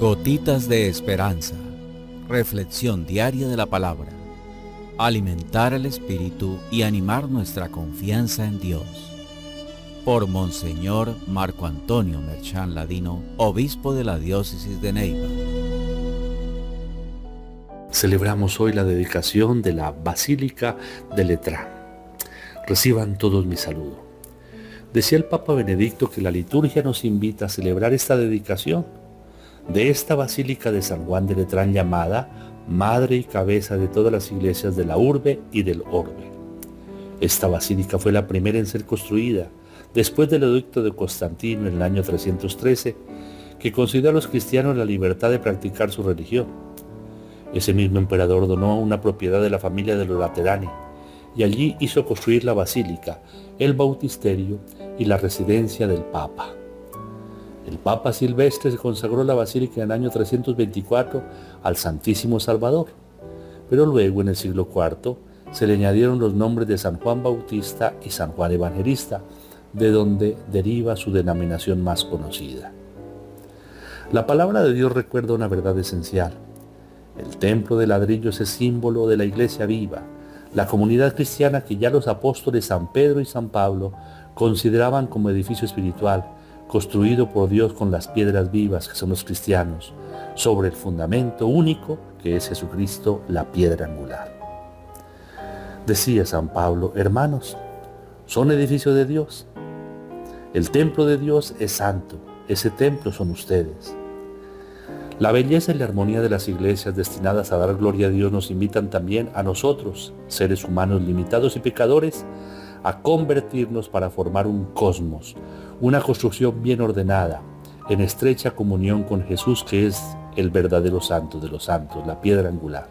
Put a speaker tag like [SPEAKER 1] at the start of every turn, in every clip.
[SPEAKER 1] Gotitas de esperanza. Reflexión diaria de la palabra. Alimentar el espíritu y animar nuestra confianza en Dios. Por Monseñor Marco Antonio Merchán Ladino, obispo de la diócesis de Neiva.
[SPEAKER 2] Celebramos hoy la dedicación de la Basílica de Letrán. Reciban todos mi saludo. Decía el Papa Benedicto que la liturgia nos invita a celebrar esta dedicación de esta Basílica de San Juan de Letrán, llamada Madre y Cabeza de todas las iglesias de la urbe y del orbe. Esta basílica fue la primera en ser construida después del edicto de Constantino en el año 313, que concedió a los cristianos la libertad de practicar su religión. Ese mismo emperador donó una propiedad de la familia de los Laterani y allí hizo construir la basílica, el bautisterio y la residencia del Papa. El Papa Silvestre se consagró la basílica en el año 324 al Santísimo Salvador, pero luego en el siglo IV se le añadieron los nombres de San Juan Bautista y San Juan Evangelista, de donde deriva su denominación más conocida. La palabra de Dios recuerda una verdad esencial. El templo de ladrillos es símbolo de la iglesia viva, la comunidad cristiana que ya los apóstoles San Pedro y San Pablo consideraban como edificio espiritual, construido por Dios con las piedras vivas que son los cristianos, sobre el fundamento único que es Jesucristo, la piedra angular. Decía San Pablo: hermanos, son edificio de Dios. El templo de Dios es santo, ese templo son ustedes. La belleza y la armonía de las iglesias destinadas a dar gloria a Dios nos invitan también a nosotros, seres humanos limitados y pecadores, a convertirnos para formar un cosmos, una construcción bien ordenada, en estrecha comunión con Jesús, que es el verdadero santo de los santos, la piedra angular.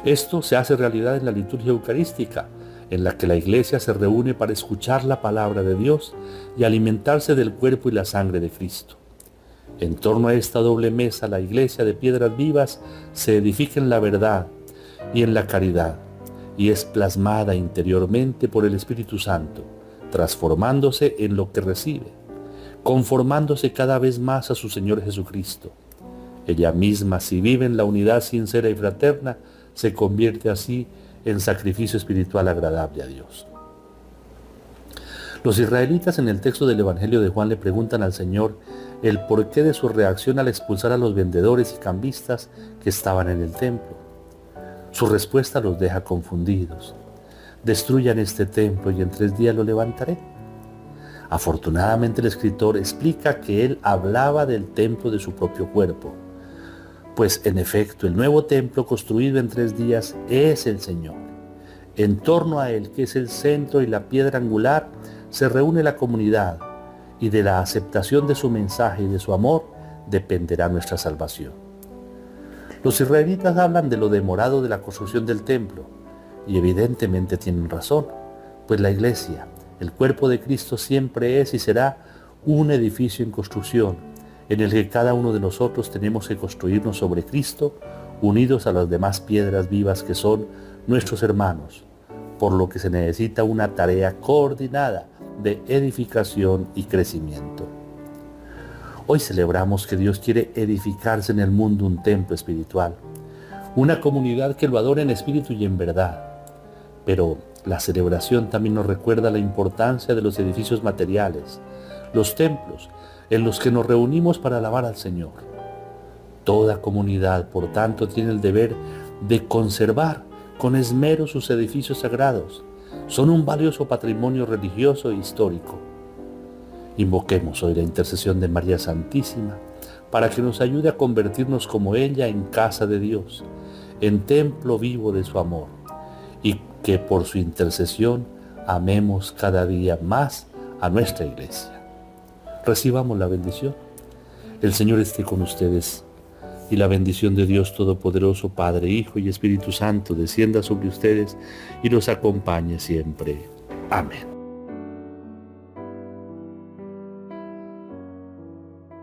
[SPEAKER 2] Esto se hace realidad en la liturgia eucarística, en la que la iglesia se reúne para escuchar la palabra de Dios y alimentarse del cuerpo y la sangre de Cristo. En torno a esta doble mesa, la iglesia de piedras vivas se edifica en la verdad y en la caridad, y es plasmada interiormente por el Espíritu Santo, transformándose en lo que recibe, conformándose cada vez más a su Señor Jesucristo. Ella misma, si vive en la unidad sincera y fraterna, se convierte así en sacrificio espiritual agradable a Dios. Los israelitas en el texto del Evangelio de Juan le preguntan al Señor el porqué de su reacción al expulsar a los vendedores y cambistas que estaban en el templo. Su respuesta los deja confundidos. Destruyan este templo y en 3 días lo levantaré. Afortunadamente el escritor explica que él hablaba del templo de su propio cuerpo, pues en efecto el nuevo templo construido en 3 días es el Señor. En torno a él, que es el centro y la piedra angular, se reúne la comunidad, y de la aceptación de su mensaje y de su amor dependerá nuestra salvación. Los israelitas hablan de lo demorado de la construcción del templo, y evidentemente tienen razón, pues la iglesia, el cuerpo de Cristo, siempre es y será un edificio en construcción, en el que cada uno de nosotros tenemos que construirnos sobre Cristo, unidos a las demás piedras vivas que son nuestros hermanos, por lo que se necesita una tarea coordinada de edificación y crecimiento. Hoy celebramos que Dios quiere edificarse en el mundo un templo espiritual, una comunidad que lo adore en espíritu y en verdad. Pero la celebración también nos recuerda la importancia de los edificios materiales, los templos en los que nos reunimos para alabar al Señor. Toda comunidad, por tanto, tiene el deber de conservar con esmero sus edificios sagrados. Son un valioso patrimonio religioso e histórico. Invoquemos hoy la intercesión de María Santísima para que nos ayude a convertirnos como ella en casa de Dios, en templo vivo de su amor, y que por su intercesión amemos cada día más a nuestra iglesia. Recibamos la bendición. El Señor esté con ustedes, y la bendición de Dios Todopoderoso, Padre, Hijo y Espíritu Santo, descienda sobre ustedes y los acompañe siempre. Amén.